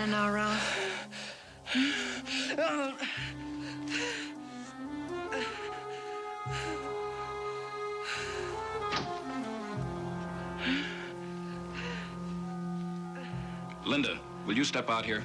better now, Ralph? Linda, will you step out here?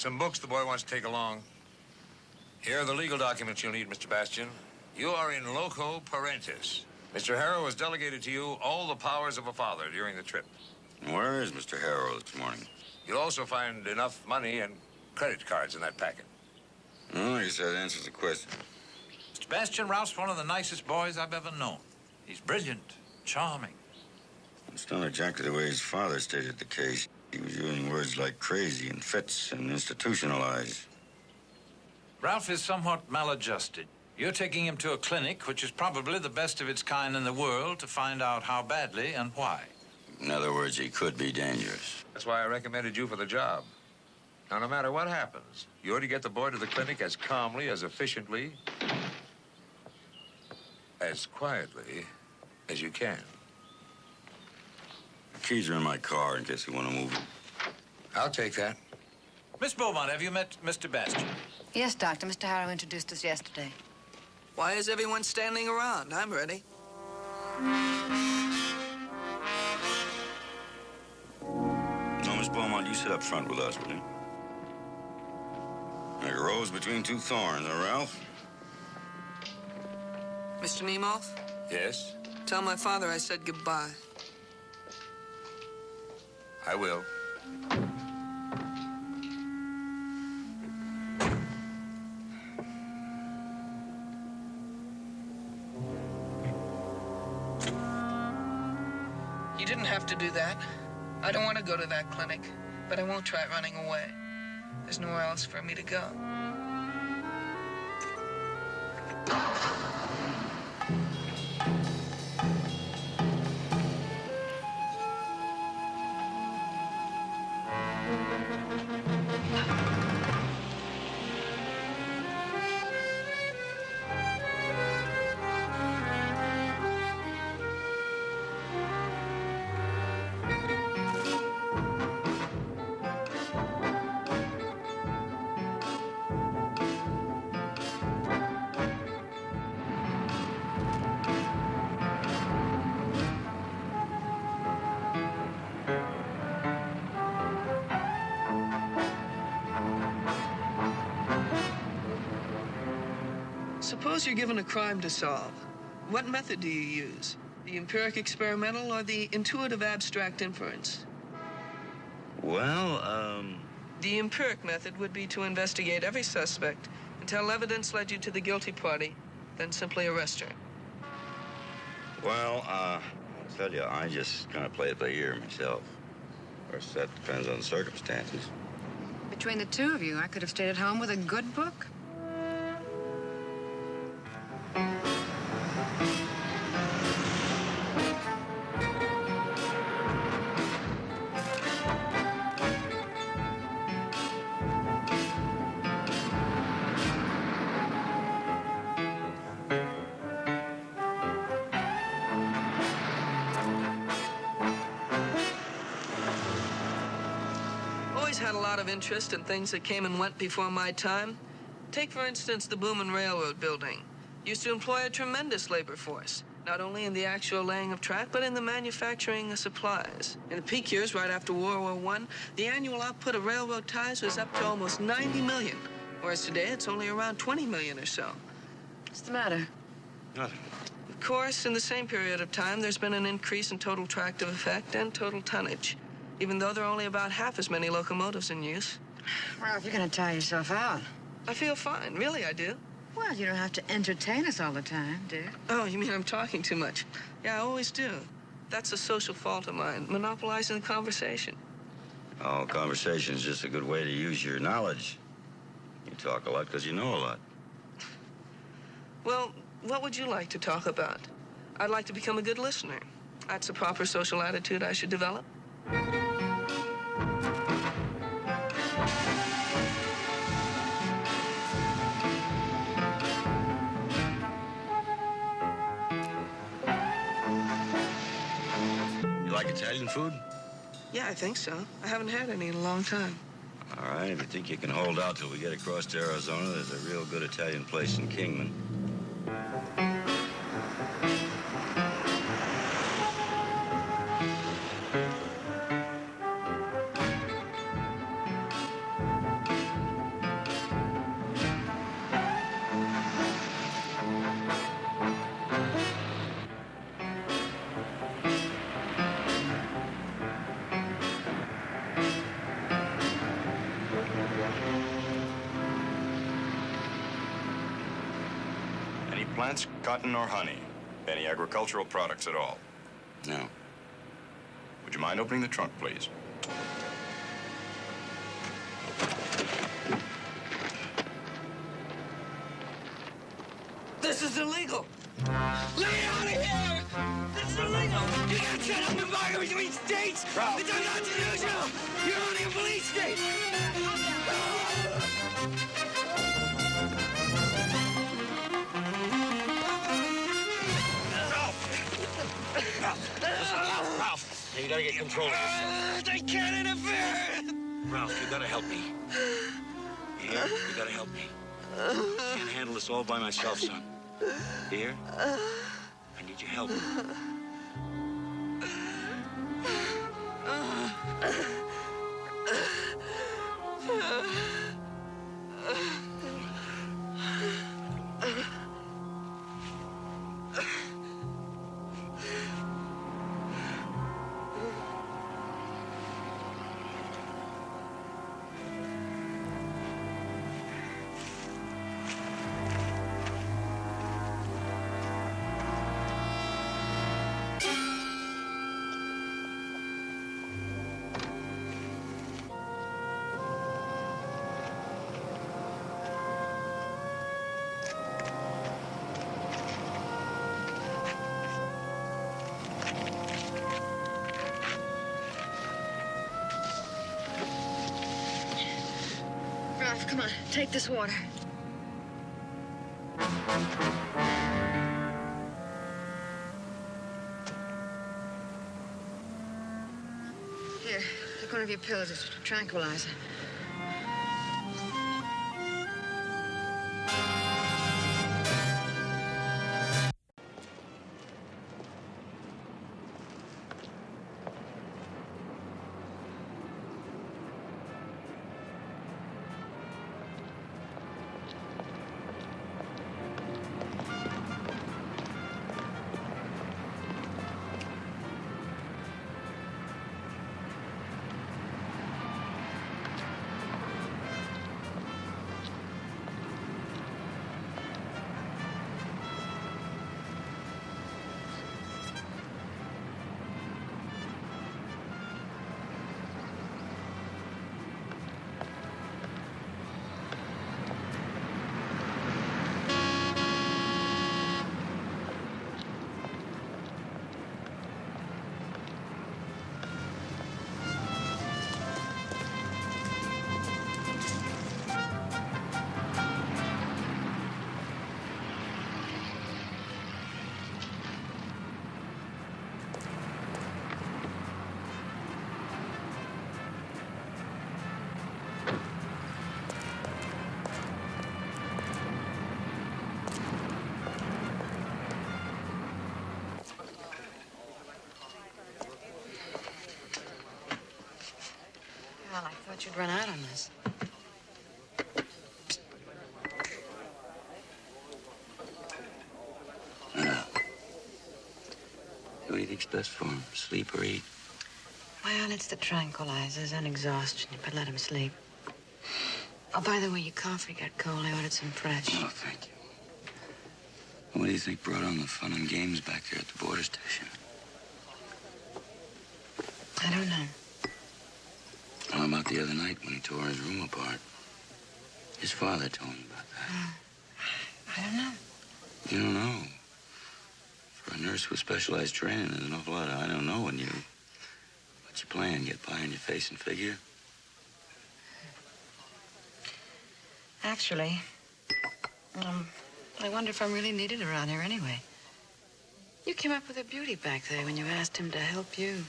Some books the boy wants to take along. Here are the legal documents you'll need, Mr. Bastian. You are in loco parentis. Mr. Harrow has delegated to you all the powers of a father during the trip. Where is Mr. Harrow this morning? You'll also find enough money and credit cards in that packet. Oh, I guess that answers the question. Mr. Bastian, Ralph's one of the nicest boys I've ever known. He's brilliant, charming. It's not exactly the way his father stated the case. He was using words like crazy and fits and institutionalized. Ralph is somewhat maladjusted. You're taking him to a clinic, which is probably the best of its kind in the world, to find out how badly and why. In other words, he could be dangerous. That's why I recommended you for the job. Now, no matter what happens, you're to get the boy to the clinic as calmly, as efficiently, as quietly as you can. The keys are in my car in case you want to move it. I'll take that. Miss Beaumont, have you met Mr. Bastian? Yes, Doctor. Mr. Harrow introduced us yesterday. Why is everyone standing around? I'm ready. No, Miss Beaumont, you sit up front with us, will you? Like a rose between two thorns, huh, Ralph? Mr. Nemoth, Yes, tell my father I said goodbye. I will. You didn't have to do that. I don't want to go to that clinic, but I won't try running away. There's nowhere else for me to go. Suppose you're given a crime to solve. What method do you use? The empiric experimental or the intuitive abstract inference? Well, The empiric method would be to investigate every suspect until evidence led you to the guilty party, then simply arrest her. well, I'll tell you, I just kind of play it by ear myself. Of course, that depends on the circumstances. Between the two of you, I could have stayed at home with a good book. Had a lot of interest in things that came and went before my time. Take, for instance, the Boom and Railroad building. Used to employ a tremendous labor force. not only in the actual laying of track, but in the manufacturing of supplies. In the peak years, right after World War I, the annual output of railroad ties was up to almost 90 million, whereas today it's only around 20 million or so. What's the matter? Nothing. Of course, in the same period of time, there's been an increase in total tractive effect and total tonnage, even though there are only about half as many locomotives in use. Ralph, you're gonna tire yourself out. I feel fine, really I do. Well, you don't have to entertain us all the time, do you? Oh, you mean I'm talking too much? Yeah, I always do. That's a social fault of mine, monopolizing the conversation. Oh, conversation's just a good way to use your knowledge. You talk a lot because you know a lot. Well, what would you like to talk about? I'd like to become a good listener. That's a proper social attitude I should develop. You like Italian food? Yeah, I think so. I haven't had any in a long time. All right, if you think you can hold out till we get across to Arizona, there's a real good Italian place in Kingman. Any plants, cotton, or honey? Any agricultural products at all? No. Would you mind opening the trunk, please? This is illegal! Lay out of here! This is illegal! You can't set up embargo between states! Ralph. It's unconstitutional! You're running a police state! Ralph, you gotta get control of yourself. They can't interfere! Ralph, you gotta help me. You hear? You gotta help me. I can't handle this all by myself, son. You hear? I need your help. Ralph, come on, take this water. Here, take one of your pills. It's a tranquilizer. thought you'd run out on this. What do you think's best for him? Sleep or eat? Well, it's the tranquilizers and exhaustion, but let him sleep. Oh, by the way, your coffee got cold. I ordered some fresh. Oh, thank you. What do you think brought on the fun and games back there at the border station? I don't know. How about the other night when he tore his room apart? His father told me about that. I don't know. You don't know? For a nurse with specialized training, there's an awful lot of I don't know in you. What's your plan? Get pie on your face and figure? Actually, I wonder if I'm really needed around here anyway. You came up with a beauty back there when you asked him to help you.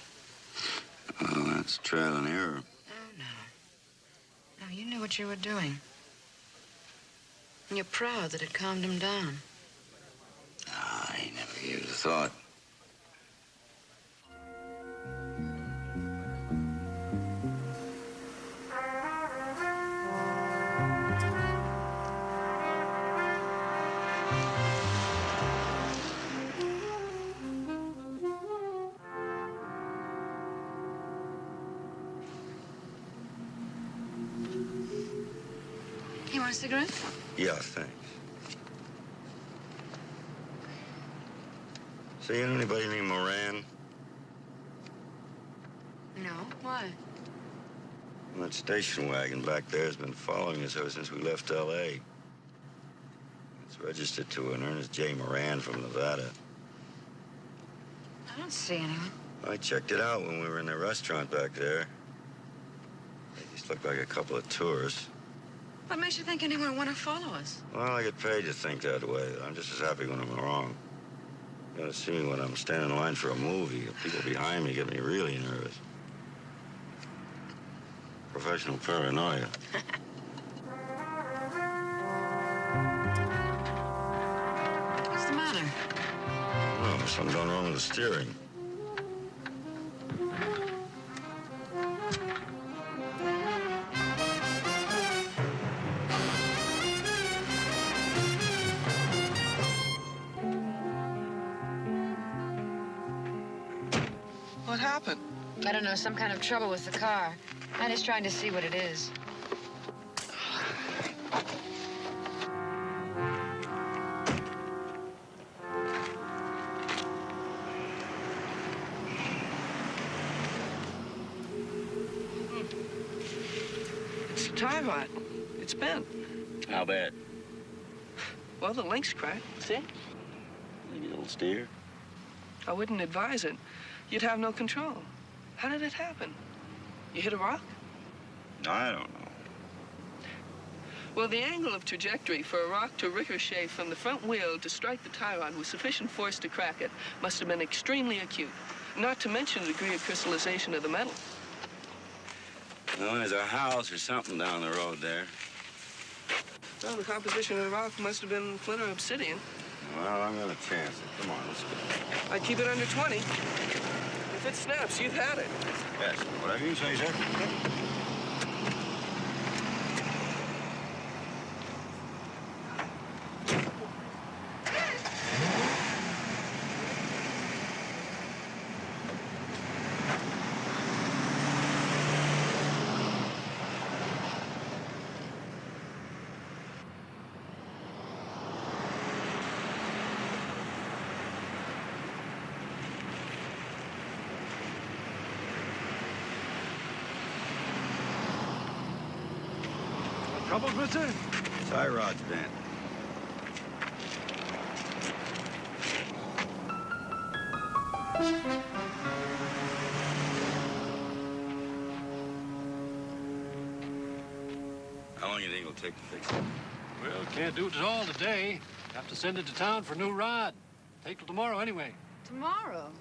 Oh, that's trial and error. Oh, no. No, you knew what you were doing. And you're proud that it calmed him down. I never gave it a thought. You want a cigarette? Yeah, thanks. See anybody named Moran? No. Why? That station wagon back there has been following us ever since we left L.A. It's registered to an Ernest J. Moran from Nevada. I don't see anyone. I checked it out when we were in the restaurant back there. They just looked like a couple of tourists. What makes you think anyone would want to follow us? Well, I get paid to think that way. I'm just as happy when I'm wrong. You gotta see me when I'm standing in line for a movie. The people behind me get me really nervous. Professional paranoia. What's the matter? Oh, something going wrong with the steering. What happened? I don't know, some kind of trouble with the car. I'm just trying to see what it is. It's a tie rod. It's bent. How bad? Well, the link's cracked. See? Maybe a little steer. I wouldn't advise it. You'd have no control. How did it happen? You hit a rock? I don't know. Well, the angle of trajectory for a rock to ricochet from the front wheel to strike the tie rod with sufficient force to crack it must have been extremely acute, not to mention the degree of crystallization of the metal. Well, there's a house or something down the road there. Well, the composition of the rock must have been flint or obsidian. Well, I'm gonna chance it. Come on, let's go. I'd keep it under 20. If it snaps, you've had it. Yes, whatever you say, sir. Trouble, mister? Tie rod's bent. How long do you think it'll take to fix it? Well, can't do it all today. Have to send it to town for a new rod. Take till tomorrow anyway. Tomorrow?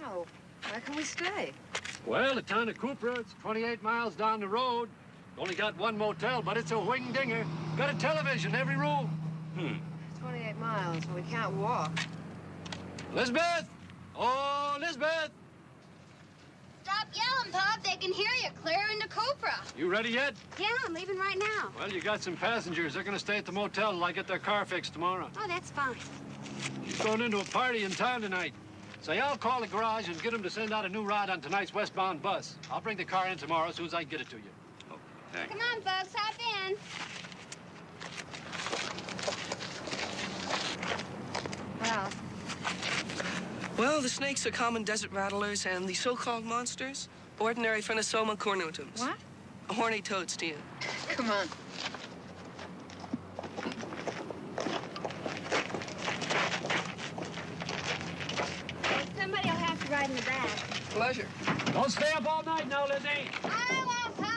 No. Where can we stay? Well, the town of Cooper, it's 28 miles down the road. Only got one motel, but it's a wing-dinger. Got a television in every room. 28 miles, and we can't walk. Elizabeth! Oh, Elizabeth! Stop yelling, Pop. They can hear you clear into Cupra. You ready yet? Yeah, I'm leaving right now. Well, you got some passengers. They're going to stay at the motel till I get their car fixed tomorrow. Oh, that's fine. She's going into a party in town tonight. Say, I'll call the garage and get them to send out a new ride on tonight's westbound bus. I'll bring the car in tomorrow as soon as I can get it to you. Oh, thanks. Come on, folks, hop in. Ralph. Well, the snakes are common desert rattlers, and the so-called monsters, ordinary Phrenosoma cornutums. What? Horny toads to you. Come on. Somebody will have to ride in the back. Pleasure. Don't stay up all night now, Lizzie. I won't, Pa.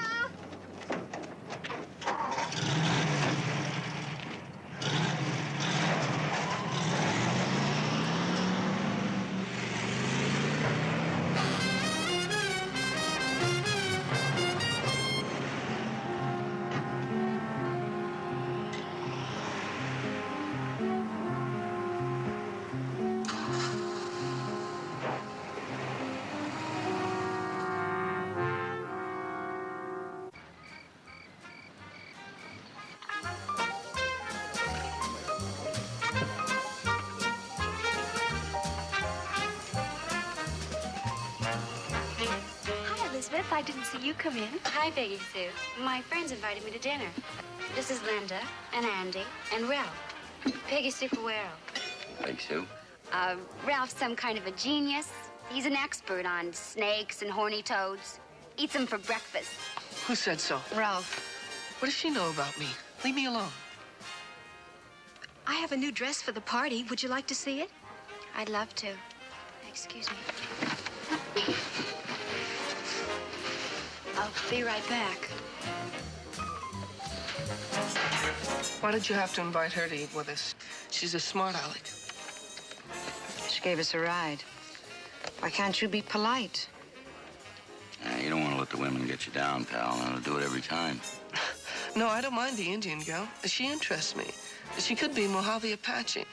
Elizabeth, I didn't see you come in. Hi, Peggy Sue. My friends invited me to dinner. This is Linda and Andy and Ralph. Peggy Sue Fuero. Peggy Sue? Ralph's some kind of a genius. He's an expert on snakes and horny toads. Eats them for breakfast. Who said so? Ralph. What does she know about me? Leave me alone. I have a new dress for the party. Would you like to see it? I'd love to. Excuse me. I'll be right back. Why did you have to invite her to eat with us? She's a smart aleck. She gave us a ride. Why can't you be polite? You don't want to let the women get you down, pal. I'll do it every time. No, I don't mind the Indian girl. She interests me. She could be Mojave Apache.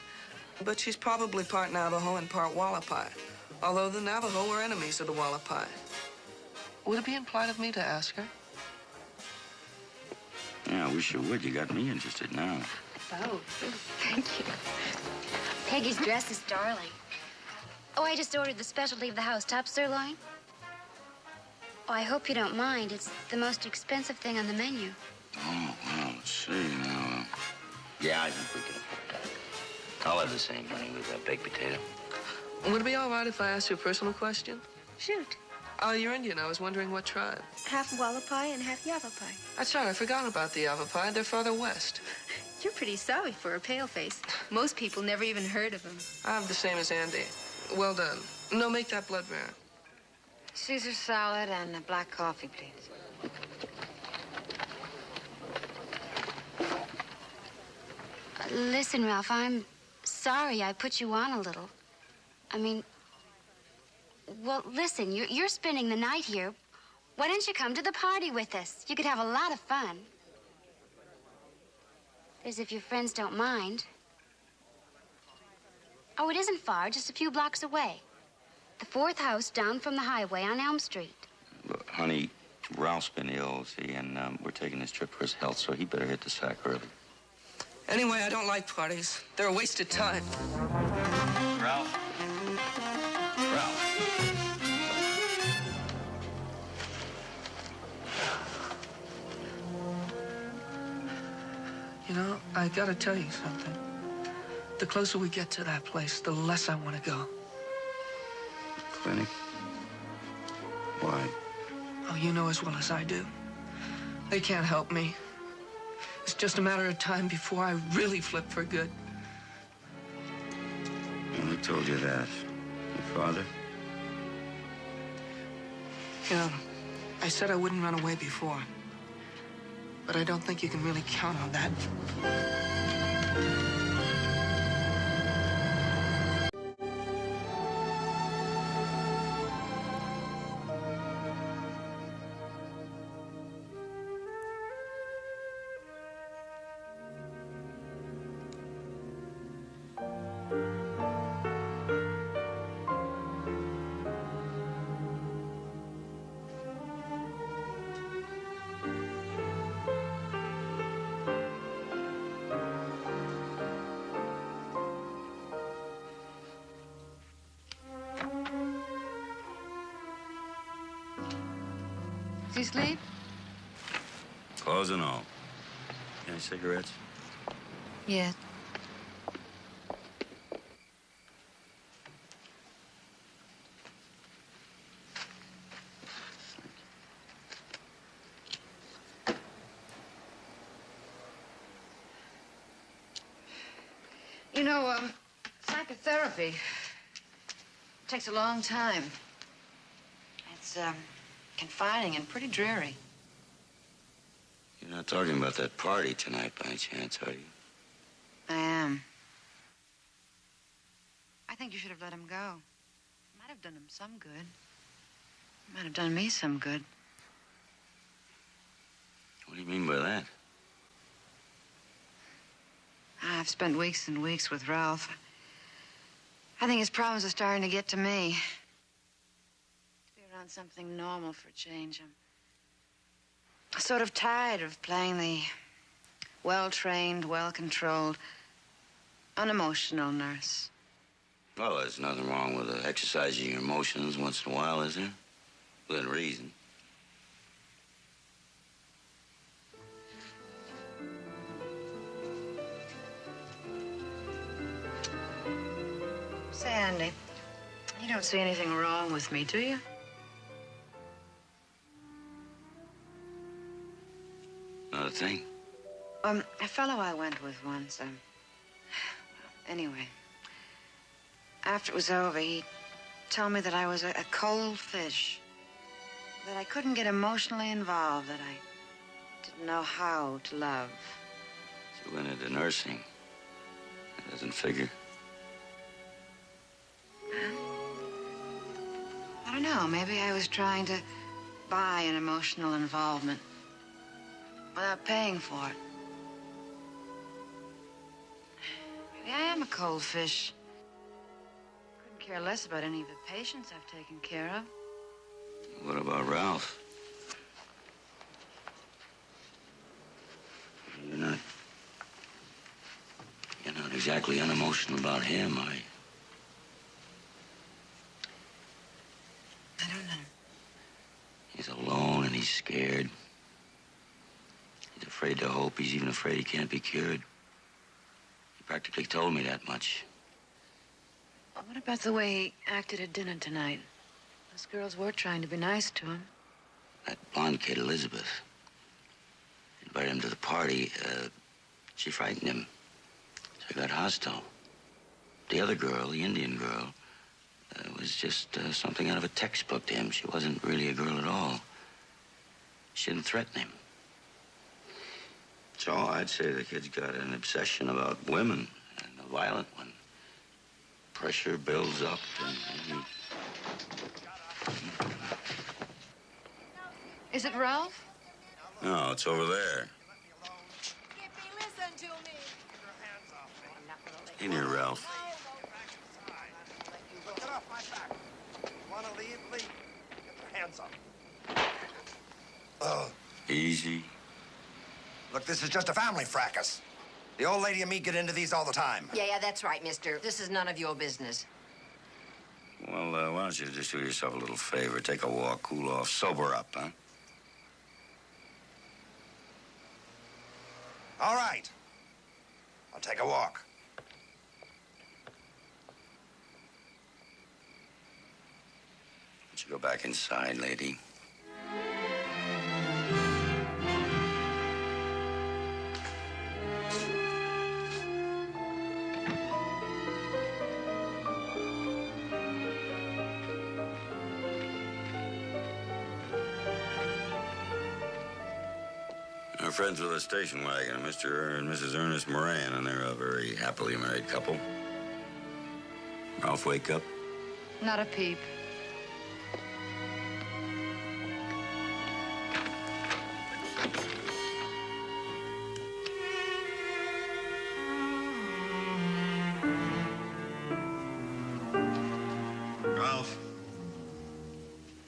But she's probably part Navajo and part Wallapai. Although the Navajo were enemies of the Wallapai. Would it be impolite of me to ask her? Yeah, I wish you would. You got me interested now. Oh, thank you. Peggy's dress is darling. Oh, I just ordered the specialty of the house, top sirloin. Oh, I hope you don't mind. It's the most expensive thing on the menu. Oh, well, let's see now. Yeah, I think we can afford that. I'll have the same, honey, with that baked potato. Would it be all right if I asked you a personal question? Shoot. Oh, you're Indian. I was wondering what tribe. Half Wallapai and half Yavapai. That's right. I forgot about the Yavapai. They're farther west. You're pretty sorry for a paleface. Most people never even heard of him. I'm the same as Andy. Well done. No, make that blood rare. Caesar salad and a black coffee, please. Listen, Ralph, I'm sorry I put you on a little. I mean, well, listen, you're spending the night here. Why don't you come to the party with us? You could have a lot of fun. As if your friends don't mind. Oh, it isn't far, just a few blocks away. The fourth house down from the highway on Elm Street. Look, honey, Ralph's been ill, see, and we're taking this trip for his health, so he better hit the sack early. Anyway, I don't like parties. They're a waste of time. Ralph? Ralph? You know, I gotta tell you something. The closer we get to that place, the less I want to go. Clinic? Why? Oh, you know as well as I do. They can't help me. It's just a matter of time before I really flip for good. Well, who told you that? Your father? You know, I said I wouldn't run away before. But I don't think you can really count on that. sleep? Clothes and all. Any cigarettes? Yeah. You know, psychotherapy takes a long time. It's, confining and pretty dreary. You're not talking about that party tonight by any chance, are you? I am. I think you should have let him go. Might have done him some good. Might have done me some good. What do you mean by that? I've spent weeks and weeks with Ralph. I think his problems are starting to get to me. To be around something normal for a change. I'm sort of tired of playing the well-trained, well-controlled, unemotional nurse. Well, there's nothing wrong with exercising your emotions once in a while, is there? Within reason. Say, Andy, you don't see anything wrong with me, do you? Not a thing. A fellow I went with once, anyway, after it was over, he told me that I was a cold fish, that I couldn't get emotionally involved, that I didn't know how to love. So you went into nursing. That doesn't figure. I don't know, maybe I was trying to buy an emotional involvement without paying for it. Maybe I am a cold fish. Couldn't care less about any of the patients I've taken care of. What about Ralph? You're not exactly unemotional about him, are you? I don't know. He's alone and he's scared. He's afraid to hope. He's even afraid he can't be cured. He practically told me that much. What about the way he acted at dinner tonight? Those girls were trying to be nice to him. That blonde kid, Elizabeth, invited him to the party. She frightened him. So he got hostile. The other girl, the Indian girl, was just something out of a textbook to him. She wasn't really a girl at all. She didn't threaten him. So I'd say the kid's got an obsession about women, and a violent one. Pressure builds up, and he... Is it Ralph? No, it's over there. Listen to me. In here, Ralph. Get off my back. You want to leave? Leave. Get your hands up. Easy. Look, this is just a family fracas. The old lady and me get into these all the time. Yeah, that's right, mister. This is none of your business. Well, why don't you just do yourself a little favor? Take a walk, cool off, sober up, huh? All right. I'll take a walk. Why don't you go back inside, lady? We're friends with a station wagon, Mr. and Mrs. Ernest Moran, and they're a very happily married couple. Ralph, wake up. Not a peep. Ralph?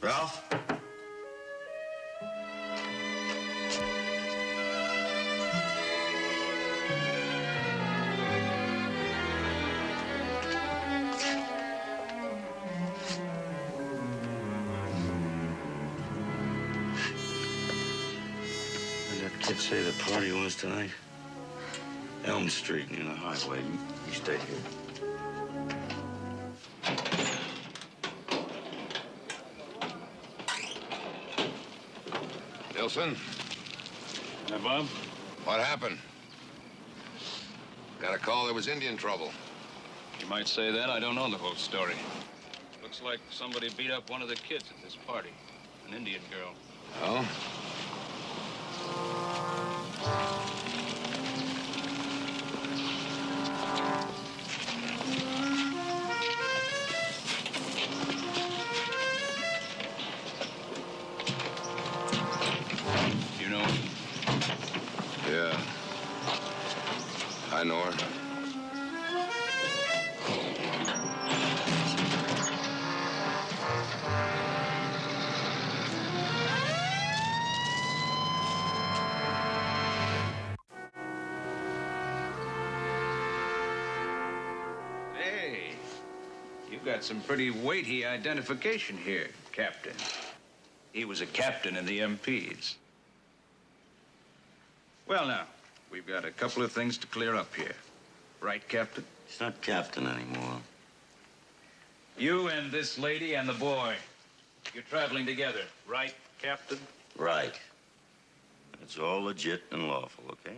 Ralph? kid say the party was tonight? Elm Street near the highway. You stay here. Wilson? Hi, Bob. What happened? Got a call there was Indian trouble. You might say that. I don't know the whole story. Looks like somebody beat up one of the kids at this party. An Indian girl. Oh? You know? Yeah. I know her. Hey, you've got some pretty weighty identification here, Captain. He was a captain in the MPs. Well, now, we've got a couple of things to clear up here. Right, Captain? He's not captain anymore. You and this lady and the boy, you're traveling together, right, Captain? Right. It's all legit and lawful, okay?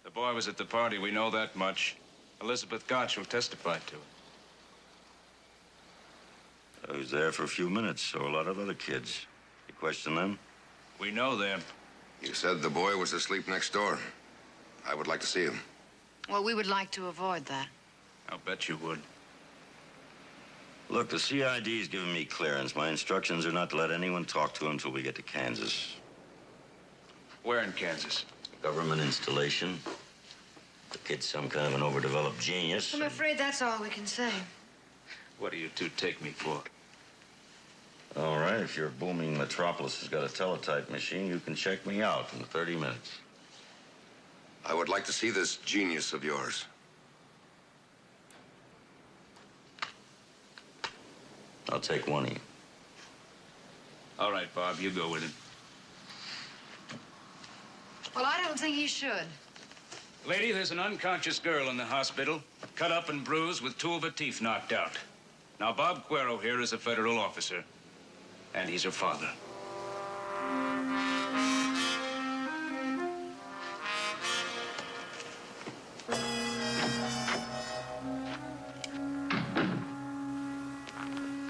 The boy was at the party, we know that much. Elizabeth Gotch will testify to it. I was there for a few minutes, so a lot of other kids. You question them? We know them. You said the boy was asleep next door. I would like to see him. Well, we would like to avoid that. I'll bet you would. Look, the CID's given me clearance. My instructions are not to let anyone talk to him until we get to Kansas. Where in Kansas? Government installation. The kid's some kind of an overdeveloped genius. I'm afraid that's all we can say. What do you two take me for? All right, if your booming metropolis has got a teletype machine, you can check me out in 30 minutes. I would like to see this genius of yours. I'll take one of you. All right, Bob, you go with him. Well, I don't think he should. Lady, there's an unconscious girl in the hospital, cut up and bruised with 2 of her teeth knocked out. Now, Bob Cuero here is a federal officer, and he's her father.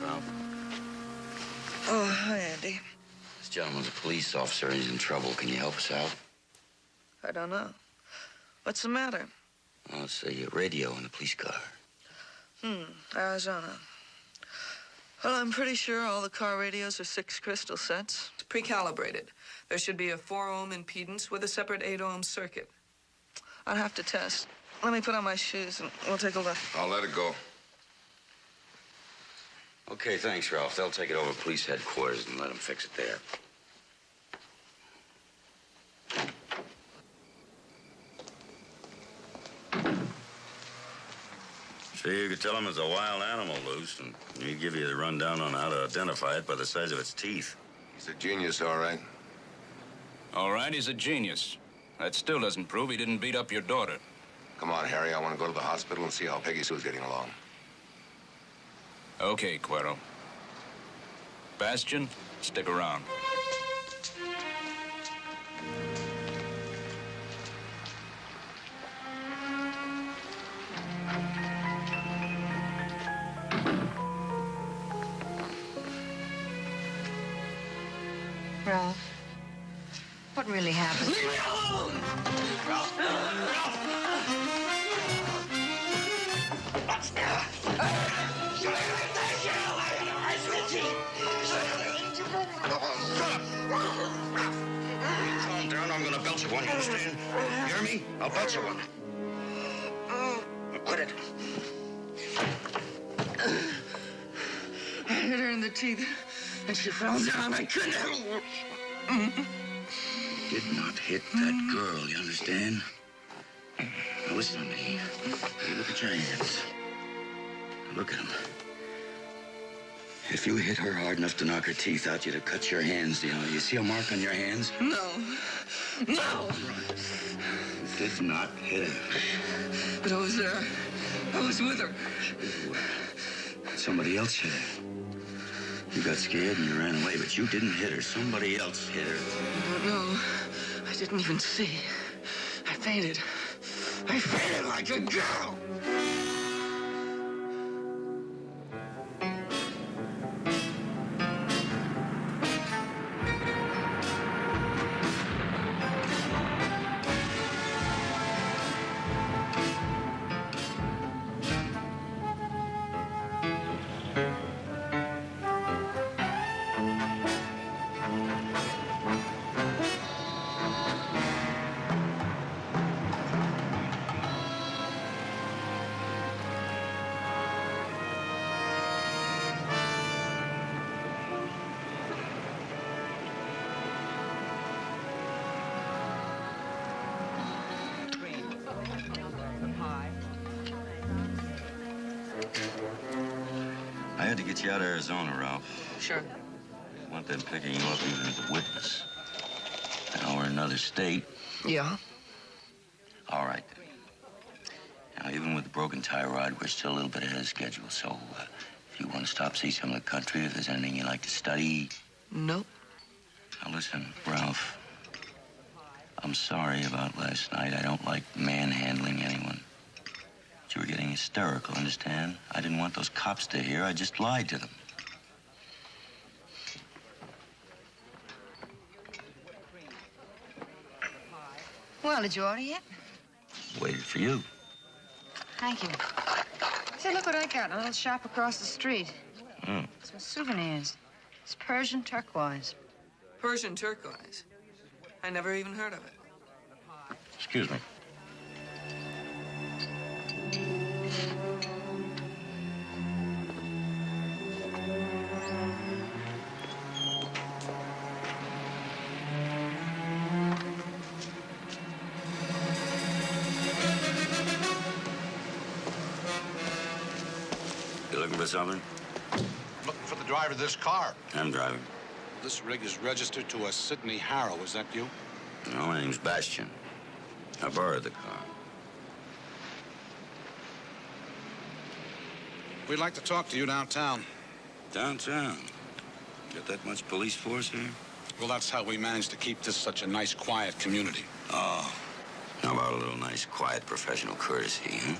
Ralph? Oh, hi, Andy. This gentleman's a police officer. He's in trouble. Can you help us out? I don't know. What's the matter? Well, it's a radio in the police car. Arizona. Well, I'm pretty sure all the car radios are 6 crystal sets. It's pre-calibrated. There should be a 4-ohm impedance with a separate 8-ohm circuit. I'll have to test. Let me put on my shoes and we'll take a look. I'll let it go. Okay, thanks, Ralph. They'll take it over to police headquarters and let them fix it there. See, you could tell him there's a wild animal loose, and he'd give you the rundown on how to identify it by the size of its teeth. He's a genius, all right. All right, he's a genius. That still doesn't prove he didn't beat up your daughter. Come on, Harry. I want to go to the hospital and see how Peggy Sue's getting along. Okay, Cuero. Bastion, stick around. Ralph, what really happened? Leave me alone! Ralph! Calm down, I'm gonna belch you one, you understand? You hear me? I'll belch you one. Now quit it. I hit her in the teeth and she fell down. I couldn't help her. Did not hit that girl, you understand? Now listen to me. Hey, look at your hands. Now look at them. If you hit her hard enough to knock her teeth out, you'd have cut your hands. You know, you see a mark on your hands? No. No! You did not hit her. But I was there. I was with her. Somebody else hit her. You got scared and you ran away, but you didn't hit her. Somebody else hit her. I don't know. I didn't even see. I fainted. I fainted like a girl. I had to get you out of Arizona, Ralph. Sure. I want them picking you up even as a witness. Now we're in another state. Yeah? All right, then. Now, even with the broken tie rod, we're still a little bit ahead of schedule. So, if you want to stop, see some of the country, if there's anything you like to study. Nope. Now, listen, Ralph. I'm sorry about last night. I don't like manhandling anyone. But you were getting hysterical, understand? I didn't want those cops to hear. I just lied to them. Well, did you order yet? Waited for you. Thank you. Say, look what I got in a little shop across the street. Hmm. Some souvenirs. It's Persian turquoise. Persian turquoise. I never even heard of it. Excuse me. You looking for something? Looking for the driver of this car. I'm driving. This rig is registered to a Sidney Harrow. Is that you? No, my name's Bastian. I borrowed the car. We'd like to talk to you downtown. Downtown? Got that much police force here? Well, that's how we managed to keep this such a nice, quiet community. Oh. How about a little nice, quiet, professional courtesy, huh?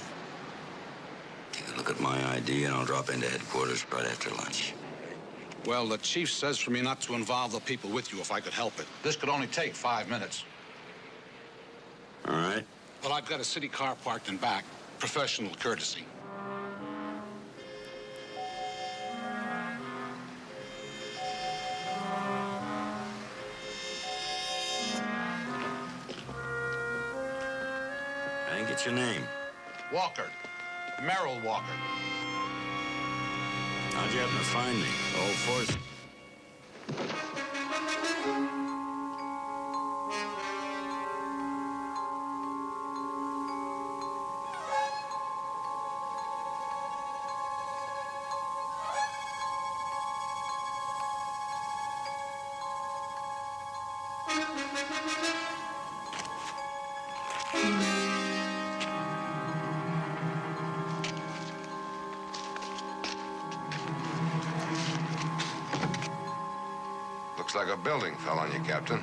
Take a look at my ID, and I'll drop into headquarters right after lunch. Well, the chief says for me not to involve the people with you if I could help it. This could only take 5 minutes. All right. Well, I've got a city car parked in back. Professional courtesy. I didn't get your name. Walker. Merrill Walker. How'd you happen to find me? The whole force? Looks like a building fell on you, Captain.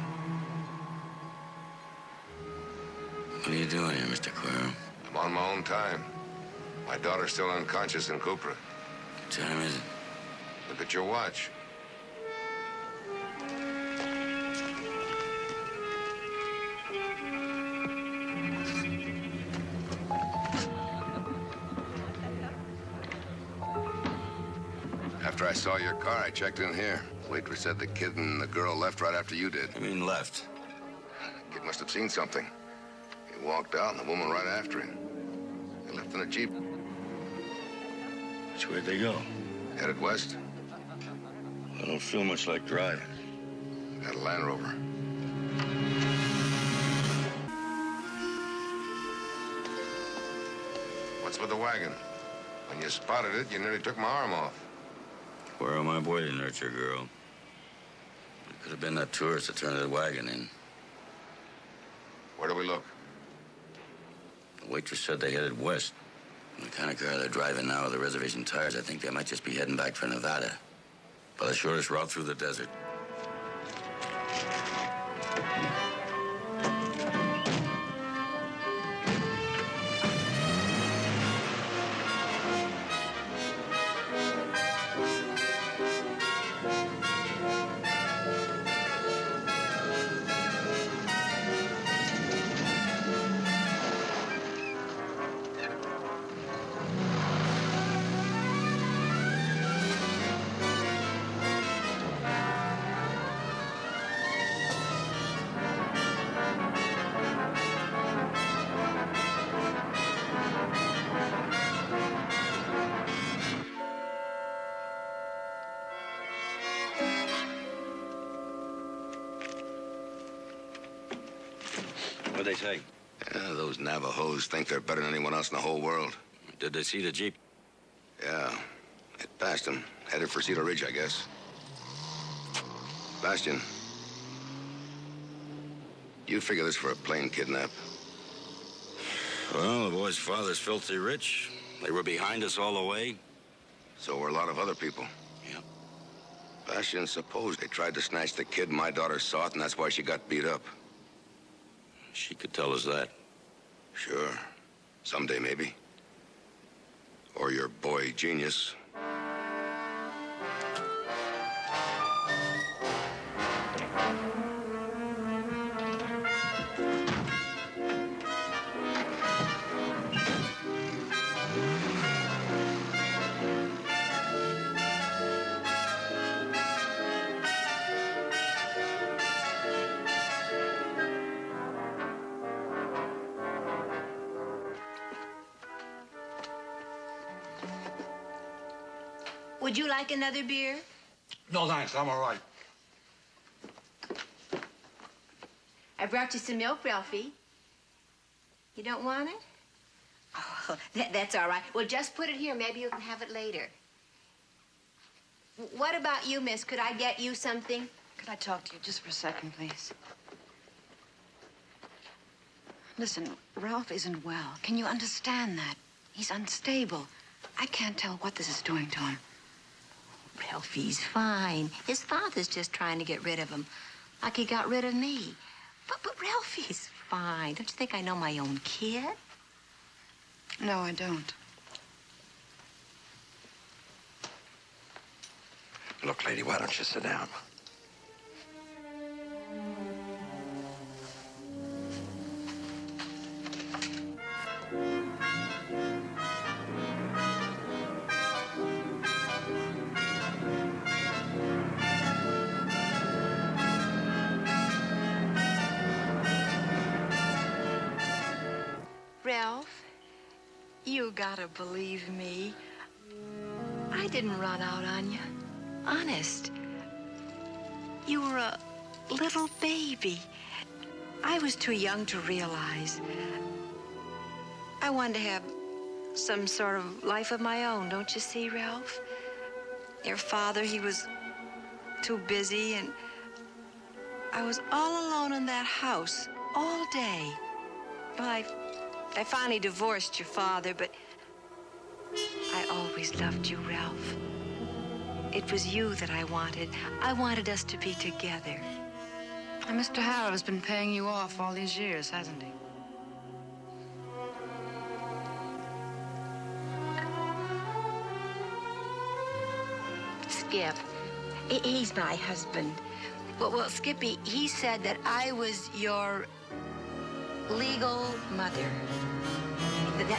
What are you doing here, Mr. Cuero? I'm on my own time. My daughter's still unconscious in Cupra. What time is it? Look at your watch. After I saw your car, I checked in here. Waitress said the kid and the girl left right after you did. I mean left? Kid must have seen something. He walked out and the woman right after him. They left in a Jeep. Which way'd they go? Headed west. I don't feel much like driving. Got a Land Rover. What's with the wagon? When you spotted it, you nearly took my arm off. Where am I boy to nurture, girl? It could have been that tourist that turned that wagon in. Where do we look? The waitress said they headed west. The kind of car they're driving now with the reservation tires, I think they might just be heading back for Nevada. By the shortest route through the desert. What'd they say? Yeah, those Navajos think they're better than anyone else in the whole world. Did they see the Jeep? Yeah. It passed them. Headed for Cedar Ridge, I guess. Bastian. You figure this for a plane kidnap? Well, the boy's father's filthy rich. They were behind us all the way. So were a lot of other people. Yep. Bastian, suppose they tried to snatch the kid. My daughter saw it, and that's why she got beat up. She could tell us that. Sure. Someday, maybe. Or your boy genius. Would you like another beer? No, thanks. I'm all right. I brought you some milk, Ralphie. You don't want it? Oh, that's all right. Well, just put it here. Maybe you can have it later. What about you, miss? Could I get you something? Could I talk to you just for a second, please? Listen, Ralph isn't well. Can you understand that? He's unstable. I can't tell what this is doing to him. Ralphie's fine. His father's just trying to get rid of him, like he got rid of me. But Ralphie's fine. Don't you think I know my own kid? No, I don't. Look, lady, why don't you sit down? Ralph, you gotta believe me. I didn't run out on you. Honest. You were a little baby. I was too young to realize. I wanted to have some sort of life of my own, don't you see, Ralph? Your father, he was too busy, and I was all alone in that house all day. Well, I finally divorced your father, but I always loved you, Ralph. It was you that I wanted. I wanted us to be together. And Mr. Harrow has been paying you off all these years, hasn't he? Skip, he's my husband. Well, Skippy, he said that I was your legal mother.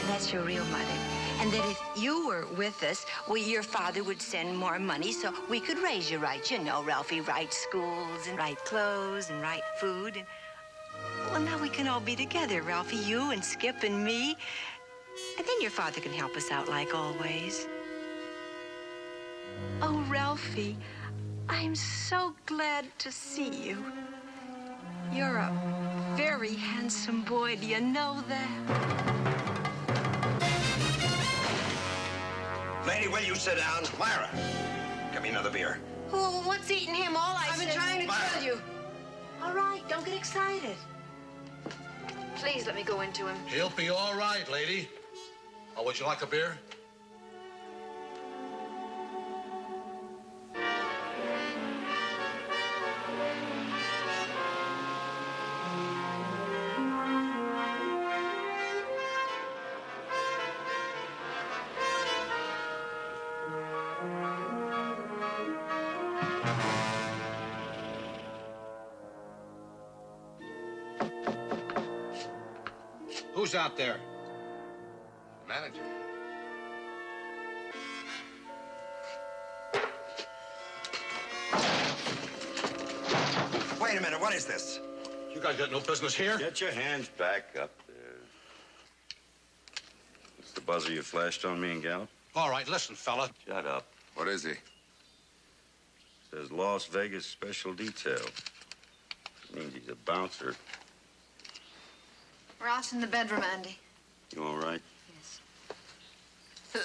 That's your real mother. And that if you were with us, well, your father would send more money so we could raise you right. You know, Ralphie, right schools and right clothes and right food. And, well, now we can all be together, Ralphie, you and Skip and me. And then your father can help us out like always. Oh, Ralphie, I'm so glad to see you. You're a very handsome boy. Do you know that? Lady, will you sit down? Clara, Get me another beer. Oh, what's eating him? All I've been trying to tell you. All right, don't get excited. Please let me go into him. He'll be all right, lady. Oh, would you like a beer? Who's out there? Manager. Wait a minute, what is this? You guys got no business here. Get your hands back up there. What's the buzzer you flashed on me and Gallup? All right, listen, fella. Shut up. What is he? Says Las Vegas Special Detail. Means he's a bouncer. Ralph's in the bedroom, Andy. You all right?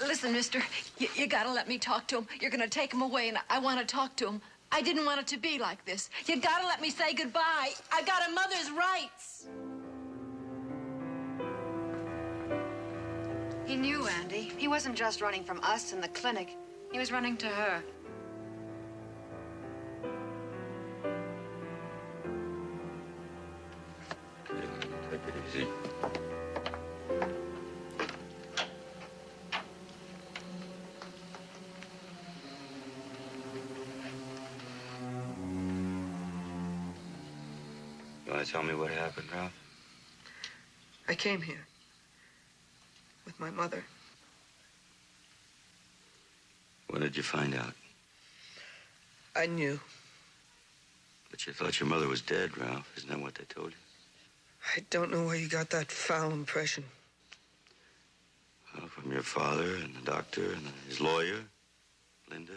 Listen, mister, you gotta let me talk to him. You're gonna take him away, and I want to talk to him. I didn't want it to be like this. You gotta let me say goodbye. I got a mother's rights. He knew, Andy. He wasn't just running from us in the clinic. He was running to her. Take it easy. You want to tell me what happened, Ralph? I came here with my mother. What did you find out? I knew. But you thought your mother was dead, Ralph. Isn't that what they told you? I don't know where you got that foul impression. Well, from your father and the doctor and his lawyer, Linda.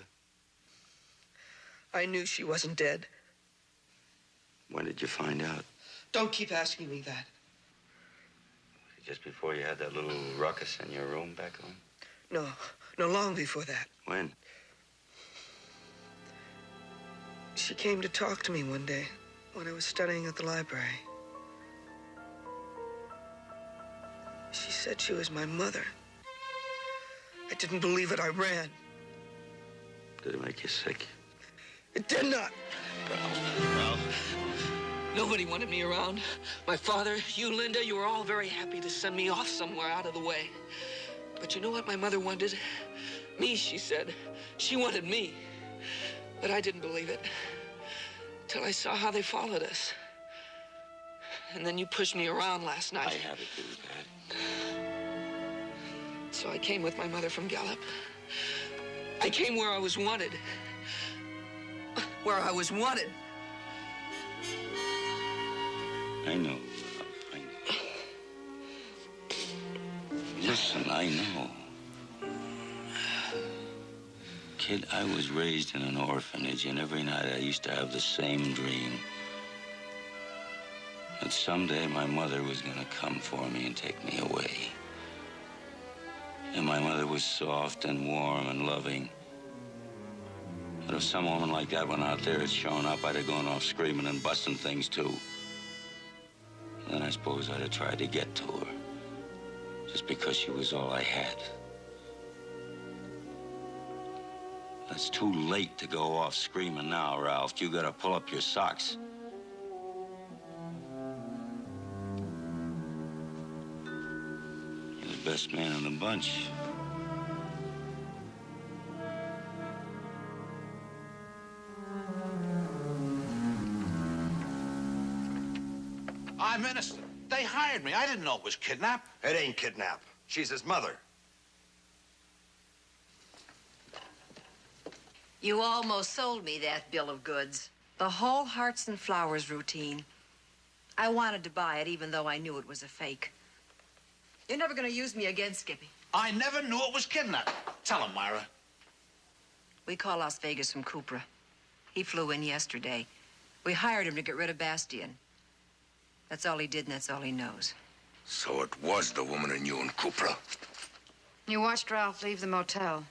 I knew she wasn't dead. When did you find out? Don't keep asking me that. Just before you had that little ruckus in your room back home? No, long before that. When? She came to talk to me one day when I was studying at the library. She said she was my mother. I didn't believe it. I ran. Did it make you sick? It did not. Ralph. Nobody wanted me around. My father, you, Linda, you were all very happy to send me off somewhere out of the way. But you know what my mother wanted? Me, she said. She wanted me. But I didn't believe it. Till I saw how they followed us. And then you pushed me around last night. I had it too bad. So I came with my mother from Gallup. I came where I was wanted. Where I was wanted. I know, Ralph. I know. Listen, I know. Kid, I was raised in an orphanage, and every night I used to have the same dream. That someday my mother was going to come for me and take me away. And my mother was soft and warm and loving. But if some woman like that went out there had shown up, I'd have gone off screaming and busting things, too. And then I suppose I'd have tried to get to her. Just because she was all I had. It's too late to go off screaming now, Ralph. You gotta pull up your socks. You're the best man in the bunch. I'm innocent. They hired me. I didn't know it was kidnap. It ain't kidnap. She's his mother. You almost sold me that bill of goods. The whole Hearts and Flowers routine. I wanted to buy it, even though I knew it was a fake. You're never going to use me again, Skippy. I never knew it was kidnap. Tell him, Myra. We call Las Vegas from Cupra. He flew in yesterday. We hired him to get rid of Bastian. That's all he did, and that's all he knows. So it was the woman in you and Cupra. You watched Ralph leave the motel.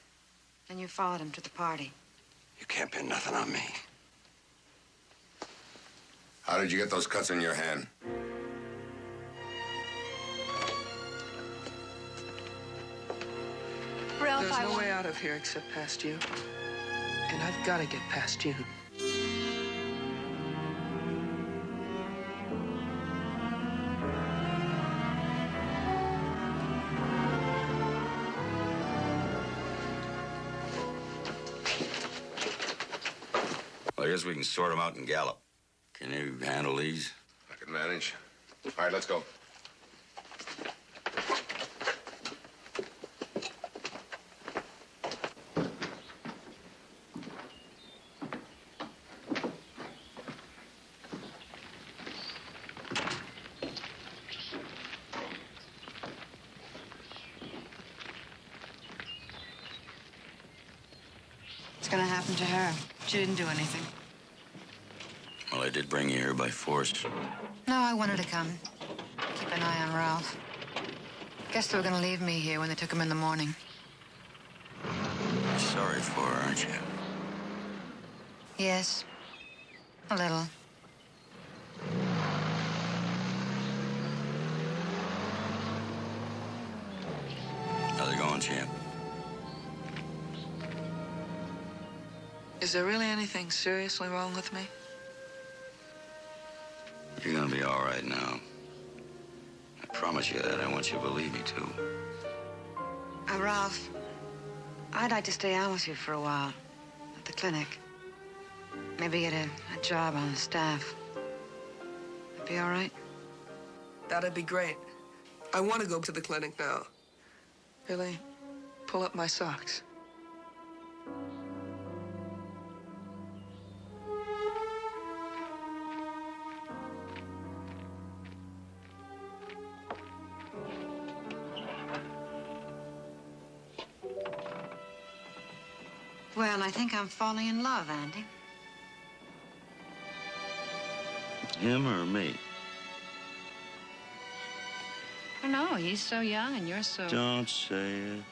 Then you followed him to the party. You can't pin nothing on me. How did you get those cuts in your hand? Ralph, There's no way out of here except past you. And I've got to get past you. Well, I guess we can sort them out and gallop. Can you handle these? I can manage. All right, let's go. What's gonna happen to her? She didn't do anything. Well, I did bring you here by force. No, I wanted to come. Keep an eye on Ralph. Guess they were gonna leave me here when they took him in the morning. You're sorry for her, aren't you? Yes. A little. How's it going, champ? Is there really anything seriously wrong with me? You're gonna be all right now. I promise you that. I want you to believe me, too. Ralph, I'd like to stay on with you for a while at the clinic. Maybe get a job on the staff. That'd be all right? That'd be great. I want to go to the clinic now. Really, pull up my socks. Well, I think I'm falling in love, Andy. Him or me? I don't know. He's so young and you're so... Don't say it.